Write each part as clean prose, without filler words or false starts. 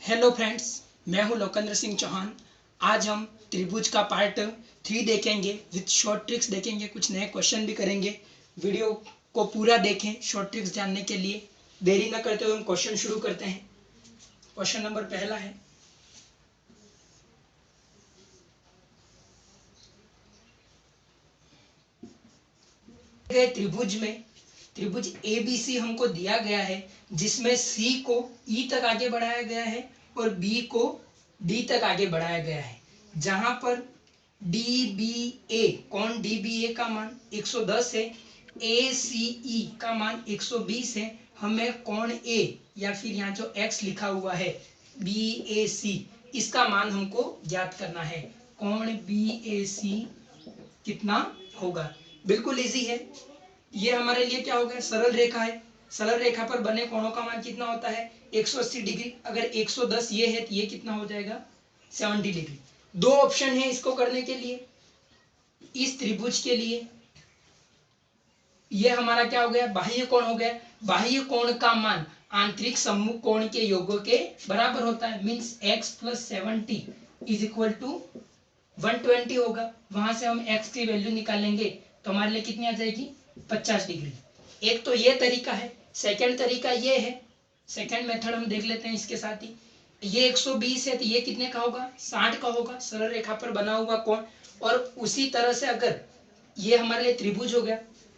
Hello friends, मैं हूं लोकेंद्र सिंह चौहान। आज हम त्रिभुज का पार्ट 3 देखेंगे। विद शॉर्ट ट्रिक्स देखेंगे, कुछ नए क्वेश्चन भी करेंगे। वीडियो को पूरा देखें शॉर्ट ट्रिक्स जानने के लिए। देरी न करते हुए हम क्वेश्चन शुरू करते हैं। क्वेश्चन नंबर पहला है, त्रिभुज में त्रिभुज ABC हमको दिया गया है, जिसमें C को E तक आगे बढ़ाया गया है और B को D तक आगे बढ़ाया गया है। जहां पर DBA कोण DBA का मान 110 है, ACE का मान 120 है। हमें कोण A या फिर यहाँ जो X लिखा हुआ है BAC, इसका मान हमको ज्ञात करना है। कोण BAC कितना होगा? बिल्कुल इजी है। ये हमारे लिए क्या हो गया? सरल रेखा है। सरल रेखा पर बने कोणों का मान कितना होता है? 180 डिग्री। अगर 110 ये है तो ये कितना हो जाएगा? 70 डिग्री। दो ऑप्शन है इसको करने के लिए। इस त्रिभुज के लिए ये हमारा क्या हो गया? बाह्य कोण हो गया। बाह्य कोण का मान आंतरिक सम्मुख कोण के योगों के बराबर होता है। मीन्स x + 70 = 120 होगा। वहां से हम x की वैल्यू निकालेंगे तो हमारे लिए कितनी आ जाएगी? 50 डिग्री। एक तो ये तरीका है। सेकंड तरीका ये है, सेकंड मेथड हम देख लेते हैं इसके साथ ही। ये 120 है तो ये कितने का होगा? 60 का होगा। सरल रेखा पर बना हुआ कोण। और उसी तरह से अगर ये हमारे लिए त्रिभुज हो गया,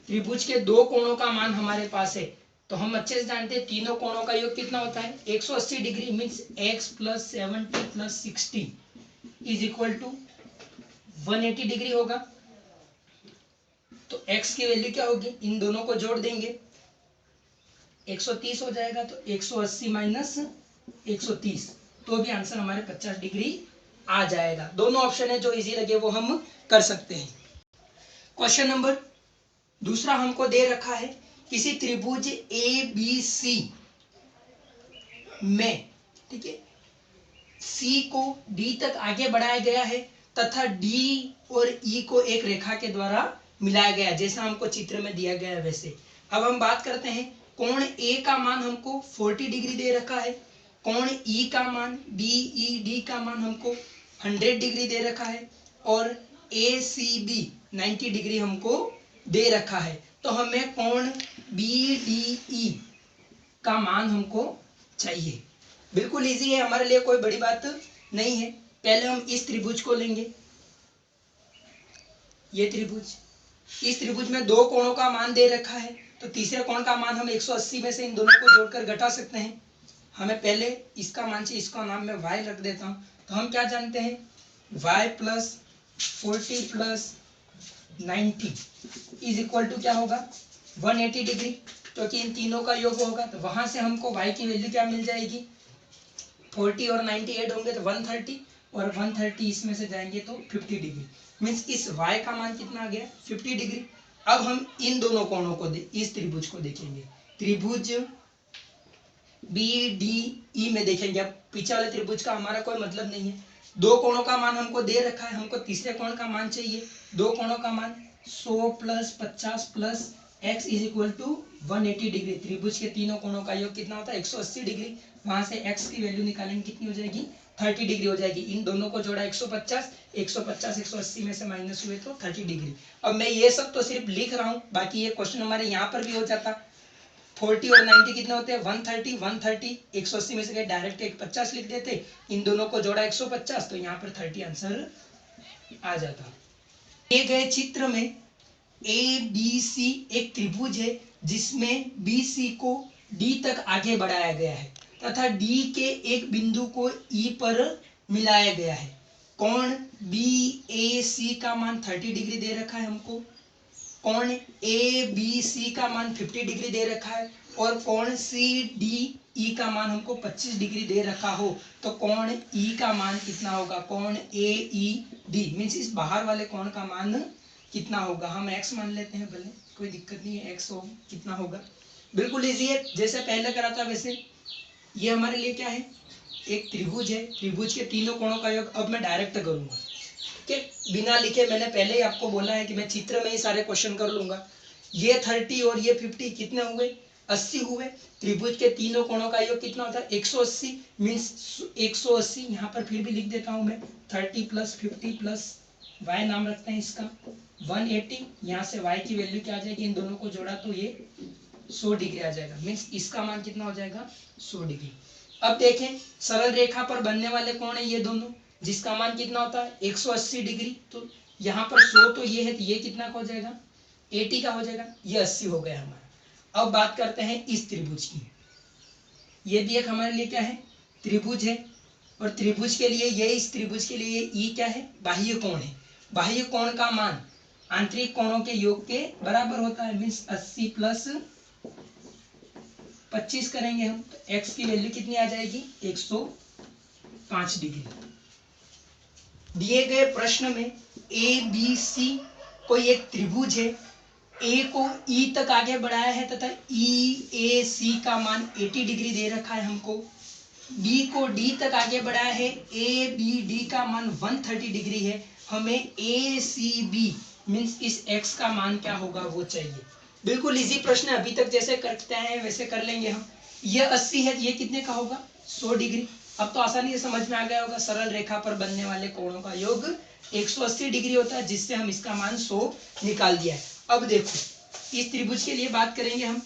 त्रिभुज के दो कोणों का मान हमारे पास है, तो हम अच्छे से जानते हैं तीनों कोणों का योग कितना होता है? 180 डिग्री। मीन्स x + 70 + 60 = 180 डिग्री होगा। तो x की वैल्यू क्या होगी? इन दोनों को जोड़ देंगे, 130 हो जाएगा। तो 180 - 130, तो भी आंसर हमारे 50 डिग्री आ जाएगा। दोनों ऑप्शन है, जो इजी लगे वो हम कर सकते हैं। क्वेश्चन नंबर दूसरा हमको दे रखा है, किसी त्रिभुज ABC में, ठीक है, C को D तक आगे बढ़ाया गया है तथा D और E को एक रेखा के द्वारा मिलाया गया है, जैसा हमको चित्र में दिया गया है वैसे। अब हम बात करते हैं, कोण A का मान हमको 40 डिग्री दे रखा है। कोण E का मान BED का मान हमको 100 डिग्री दे रखा है और ACB 90 डिग्री हमको दे रखा है। तो हमें कोण BDE का मान हमको चाहिए। बिल्कुल इजी है, हमारे लिए कोई बड़ी बात नहीं है। पहले हम इस त्रिभुज को लेंगे, ये त्रिभुज। इस त्रिभुज में दो कोणों का मान दे रखा है, तो तीसरे कोण का मान हम 180 में से इन दोनों को जोड़कर घटा सकते हैं। हमें पहले इसका मान चाहिए, इसका नाम मैं y रख देता हूं। तो हम क्या जानते हैं? y + 40 + 90 = क्या होगा? 180 डिग्री। क्योंकि इन तीनों का योग होगा, तो वहां से हमको y की वैल्यू क्या मिल जाएगी? 40 और 90 ऐड होंगे तो 130, और 130 इसमें से जाएंगे तो 50 डिग्री। मीन्स इस y का मान कितना आ गया? 50 डिग्री। अब हम इन दोनों कोणों को इस त्रिभुज को देखेंगे, त्रिभुज BDE में देखेंगे। अब पीछे वाले त्रिभुज का हमारा कोई मतलब नहीं है। दो कोणों का मान हमको दे रखा है, हमको तीसरे कोण का मान चाहिए। दो कोणों का मान 100 + 50 + x = 180 डिग्री। त्रिभुज के तीनों कोणों का योग कितना होता है? 180 डिग्री। वहां से x की वैल्यू निकालेंगे, कितनी हो जाएगी? 30 डिग्री हो जाएगी। इन दोनों को जोड़ा 150, 180 में से माइनस हुए तो 30 डिग्री। अब मैं ये सब तो सिर्फ लिख रहा हूँ, बाकी ये क्वेश्चन हमारे यहाँ पर भी हो जाता। 40 और 90 कितने होते हैं? 130, 130, 180 में से गए डायरेक्ट एक 50 लिख देते। इन दोनों को जोड़ा 150, तो यहाँ पर 30 आंसर आ जाता। दिए गए चित्र में ABC एक त्रिभुज है, जिसमें BC को D तक आगे बढ़ाया गया है तथा D के एक बिंदु को E पर मिलाया गया है। कोण BAC का मान 30 डिग्री दे रखा है हमको। कोण ABC का मान 50 डिग्री दे रखा है और कोण CDE का मान हमको 25 डिग्री दे रखा हो, तो कोण E का मान कितना होगा? कोण AED मीन्स इस बाहर वाले कोण का मान कितना होगा? हम x मान लेते हैं, भले कोई दिक्कत नहीं है, x हो कितना होगा? बिल्कुल इजी है, जैसे पहले करा था वैसे। ये हमारे लिए क्या है? एक त्रिभुज है, त्रिभुज के तीनों कोणों का योग अब मैं डायरेक्ट करूंगा कि बिना लिखे। मैंने पहले ही आपको बोला है कि मैं चित्र में ही सारे क्वेश्चन कर लूंगा। ये 30 और ये 50 कितने हुए? 80 हुए। त्रिभुज के तीनों कोणों का योग कितना होता है 180 मीन्स 180 यहाँ पर फिर भी लिख देता हूँ मैं 30 + 50 + y नाम रखते हैं इसका 180। यहाँ से y की वैल्यू क्या आ जाएगी, इन दोनों को जोड़ा तो ये 100 डिग्री आ जाएगा मीन्स इसका मान कितना हो जाएगा 100 डिग्री। अब देखें सरल रेखा पर बनने वाले कोण है ये दोनों, जिसका मान कितना होता है 180 डिग्री। तो यहाँ पर 100 तो ये है, तो ये कितना का हो जाएगा 80 का हो जाएगा, ये 80 हो गया हमारा। अब बात करते हैं इस त्रिभुज की। ये भी एक हमारे लिए क्या है त्रिभुज है, और त्रिभुज के लिए ये इस त्रिभुज के लिए ई क्या है बाह्य कोण है। बाह्य कोण का मान आंतरिक कोणों के योग के बराबर होता है मीन्स 80 + 25 करेंगे हम तो x की वैल्यू कितनी आ जाएगी 105 डिग्री। दिए गए प्रश्न में ए बी सी कोई एक त्रिभुज है, ए को ई तक आगे बढ़ाया है तथा ई ए सी का मान 80 डिग्री दे रखा है हमको। बी को डी तक आगे बढ़ाया है, ए बी डी का मान 130 डिग्री है। हमें ए सी बी मीन्स इस x का मान क्या होगा वो चाहिए। बिल्कुल इजी प्रश्न है, अभी तक जैसे करते हैं वैसे कर लेंगे हम। ये 80 है, ये कितने का होगा 100 डिग्री। अब तो आसानी से समझ में आ गया होगा, सरल रेखा पर बनने वाले कोणों का योग 180 डिग्री होता है, जिससे हम इसका मान 100 निकाल दिया है। अब देखो इस त्रिभुज के लिए बात करेंगे हम,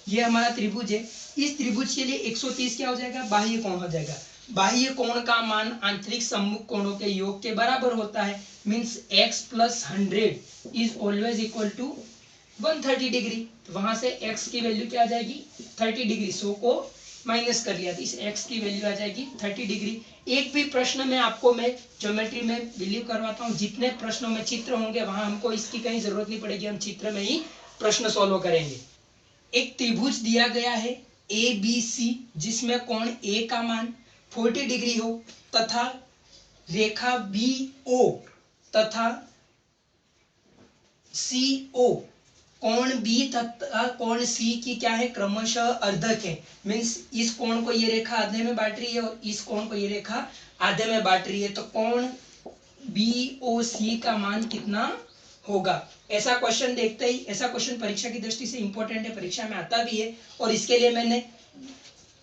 ये हमारा त्रिभुज है। इस त्रिभुज के लिए 130 क्या हो जाएगा बाह्य कोण हो जाएगा। बाह्य कोण का मान आंतरिक सम्मुख कोणों के योग के बराबर होता है means x + 100 is always equal to 130 degree. तो वहां से x की वैल्यू क्या आ जाएगी 30 डिग्री। 100 को माइनस कर लिया तो इस x की वैल्यू आ जाएगी 30 डिग्री। एक भी प्रश्न में आपको मैं ज्योमेट्री में बिलीव करवाता हूँ, जितने प्रश्नों में चित्र होंगे वहां हमको इसकी कहीं जरूरत नहीं पड़ेगी, हम चित्र में ही प्रश्न सॉल्व करेंगे। एक त्रिभुज दिया गया है ए बी सी, जिसमें कोण ए का मान 40 डिग्री हो तथा रेखा बी ओ तथा सी ओ कोण बी तथा कोण सी की क्या है क्रमशः अर्धक है। मीन्स इस कोण को ये रेखा आधे में बांट रही है और इस कोण को ये रेखा आधे में बांट रही है, तो कोण बी ओ सी का मान कितना होगा। ऐसा क्वेश्चन देखते ही, ऐसा क्वेश्चन परीक्षा की दृष्टि से इंपॉर्टेंट है, परीक्षा में आता भी है। और इसके लिए मैंने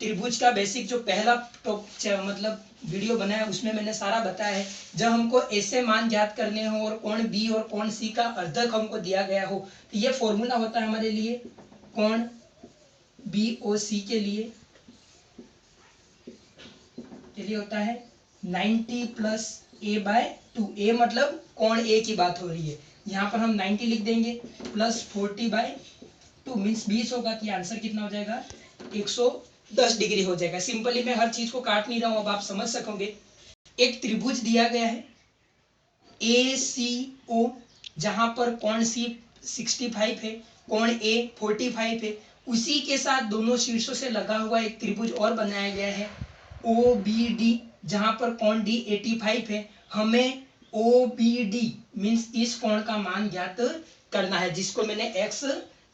त्रिभुज का बेसिक जो पहला मतलब वीडियो बनाया उसमें मैंने सारा बताया है। जब हमको ऐसे मान ज्ञात करने हो और कोण बी और कोण सी का अर्धक हमको दिया गया हो, तो ये फॉर्मूला होता है हमारे लिए कोण बी ओ सी के लिए होता है 90 + a/2। a मतलब कोण a की बात हो रही है, यहाँ पर हम 90 लिख देंगे प्लस 40/2 मीन्स 20 होगा, तो आंसर कितना हो जाएगा 110 डिग्री हो जाएगा। सिंपली मैं हर चीज को काट नहीं रहा हूं, अब आप समझ सकोगे। एक त्रिभुज दिया गया है ए सी ओ, जहां पर कोण सी 65 है, कोण ए 45 है। उसी के साथ दोनों शीर्षों से लगा हुआ एक त्रिभुज और बनाया गया है ओ बी डी, जहां पर कोण डी 85 है। हमें ओ बी डी मीन्स इस कोण का मान ज्ञात करना है, जिसको मैंने x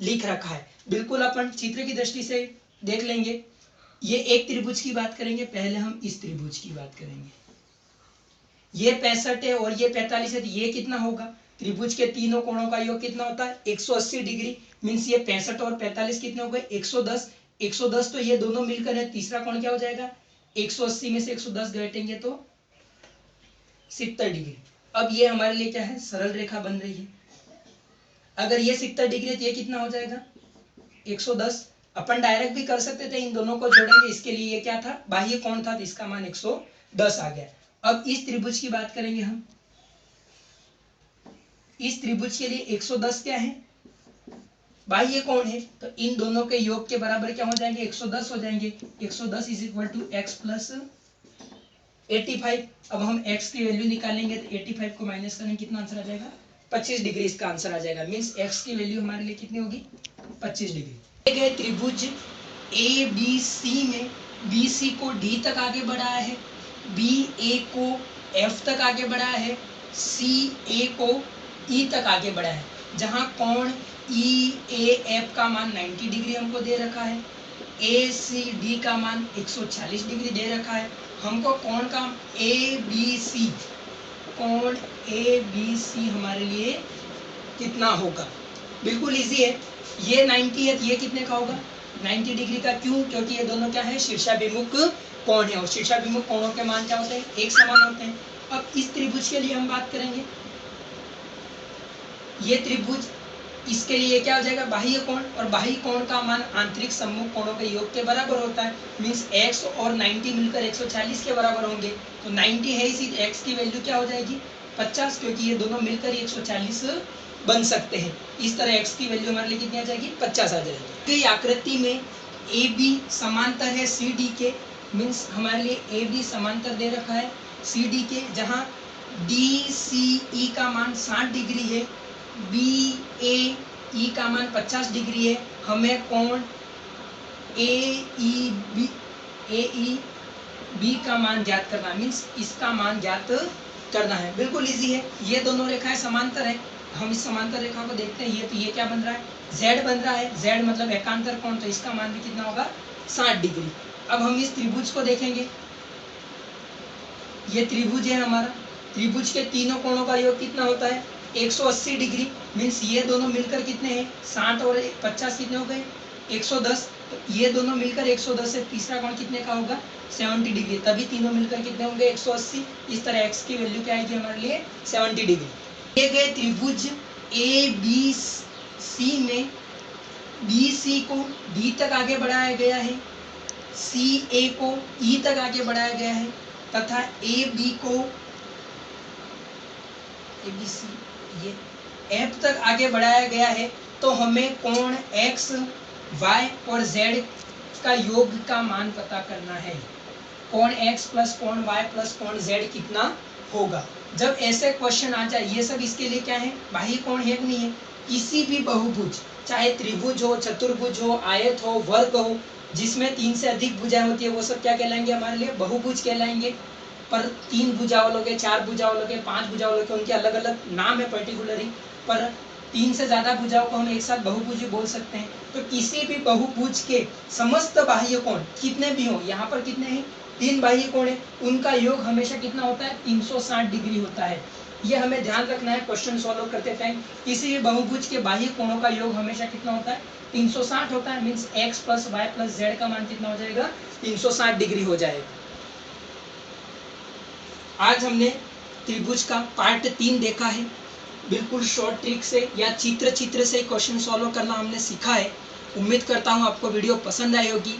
लिख रखा है। बिल्कुल अपन चित्र की दृष्टि से देख लेंगे। ये एक त्रिभुज की बात करेंगे, पहले हम इस त्रिभुज की बात करेंगे। ये 65 है और ये 45 है, तो ये कितना होगा त्रिभुज के तीनों कोणों का योग कितना होता है 180 डिग्री। मीन्स ये 65 और 45 कितने हो गए 110। 110 तो ये दोनों मिलकर है, तीसरा कोण क्या हो जाएगा 180 में से 110 घटेंगे तो 70 डिग्री। अब ये हमारे लिए क्या है सरल रेखा बन रही है। अगर ये 70 डिग्री है तो ये कितना हो जाएगा 110। अपन डायरेक्ट भी कर सकते थे, इन दोनों को जोड़ेंगे, इसके लिए ये क्या था बाह्य कोण था, तो इसका मान 110 आ गया। अब इस त्रिभुज की बात करेंगे हम। इस त्रिभुज के लिए 110 क्या है बाह्य कोण है, तो इन दोनों के योग के बराबर क्या हो जाएंगे 110 हो जाएंगे। 110 = x + 85। अब हम x की वैल्यू निकालेंगे तो 85 को माइनस करेंगे, कितना आंसर आ जाएगा 25 डिग्री इसका आंसर आ जाएगा। मीन्स x की वैल्यू हमारे लिए कितनी होगी 25 डिग्री। गए त्रिभुज ए बी सी में बी सी को डी तक आगे बढ़ाया है, बी ए को एफ तक आगे बढ़ाया है, सी ए को ई तक आगे बढ़ाया है। जहां कोण ई ए एफ का मान 90 डिग्री हमको दे रखा है, ए सी डी का मान 140 डिग्री दे रखा है। हमको कोण का ए बी सी, कोण ए बी सी हमारे लिए कितना होगा बिल्कुल इजी है। ये 90 है तो ये कितने का होगा 90 डिग्री का। क्यों? क्योंकि ये दोनों क्या है शीर्षाभिमुख कोण है और शीर्षाभिमुख कोणों के मान क्या होते हैं एक समान होते हैं। अब इस त्रिभुज के लिए हम बात करेंगे। ये त्रिभुज इसके लिए क्या हो जाएगा बाह्य कोण और बाह्य कोण का मान आंतरिक सम्मुख कोणों के योग के बराबर होता है। मींस x और 90 मिलकर 140 के बराबर होंगे। तो 90 है इसी x की वैल्यू क्या हो जाएगी 50 क्योंकि ये दोनों मिलकर 140 बन सकते हैं। इस तरह x की वैल्यू हमारे लिए कितनी आ जाएगी 50 आ जाएगी। तो आकृति में AB समांतर है CD के। मींस हमारे लिए AB समांतर दे रखा है CD के जहाँ DCE का मान 60 डिग्री है BAE का मान 50 डिग्री है। हमें कोण AEB का मान ज्ञात करना मीन्स इसका मान ज्ञात करना है। बिल्कुल इजी है। ये दोनों रेखाएं समांतर है। हम इस समांतर रेखा को देखते हैं। ये तो ये क्या बन रहा है Z बन रहा है। Z मतलब एकांतर कोण तो इसका मान भी कितना होगा 60 डिग्री। अब हम इस त्रिभुज को देखेंगे। ये त्रिभुज है हमारा। त्रिभुज के तीनों कोणों का योग कितना होता है 180 डिग्री। मीन्स ये दोनों मिलकर कितने हैं 60 और 50 कितने हो गए 110। तो ये दोनों मिलकर 110 है। तीसरा कोण कितने का होगा 70 डिग्री। तभी तीनों मिलकर कितने होंगे 180। इस तरह x की वैल्यू क्या आएगी हमारे लिए 70 डिग्री। दिए गए त्रिभुज ABC में BC को D तक आगे बढ़ाया गया है, CA को E तक आगे बढ़ाया गया है तथा AB को ABC ये F तक आगे बढ़ाया गया है। तो हमें कोण X, Y और Z का योग का मान पता करना है। कोण X प्लस कोण Y प्लस कोण Z कितना होगा। जब ऐसे क्वेश्चन आ जाए ये सब इसके लिए क्या है बाह्य कोण है नहीं है। किसी भी बहुभुज चाहे त्रिभुज हो चतुर्भुज हो आयत हो वर्ग हो जिसमें 3 से अधिक भुजाएं होती है वो सब क्या कहलाएंगे हमारे लिए बहुभुज कहलाएंगे। पर 3 भुजा वालों के 4 भुजा वालों के 5 भुजा वालों के उनके अलग अलग नाम है पर्टिकुलरली। पर 3 से ज्यादा भुजाओं को हम एक साथ बहुभुज बोल सकते हैं। तो किसी भी बहुभुज के समस्त बाह्य कोण कितने भी हो यहाँ पर कितने हैं 3 बाह्य कोण है उनका योग हमेशा कितना होता है 360 डिग्री होता है। ये हमें ध्यान रखना है क्वेश्चन सॉल्व करते टाइम। किसी भी बहुभुज के बाह्य कोणों का योग हमेशा कितना होता है 360 होता है। Means x plus y plus z का मान कितना हो जाएगा 360 डिग्री हो जाएगा। आज हमने त्रिभुज का पार्ट 3 देखा है। बिल्कुल शॉर्ट ट्रिक से या चित्र से क्वेश्चन सॉल्व करना हमने सीखा है। उम्मीद करता हूँ आपको वीडियो पसंद आई होगी।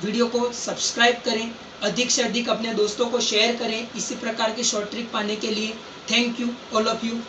वीडियो को सब्सक्राइब करें, अधिक से अधिक अपने दोस्तों को शेयर करें इसी प्रकार के शॉर्ट ट्रिक पाने के लिए। Thank you all of you.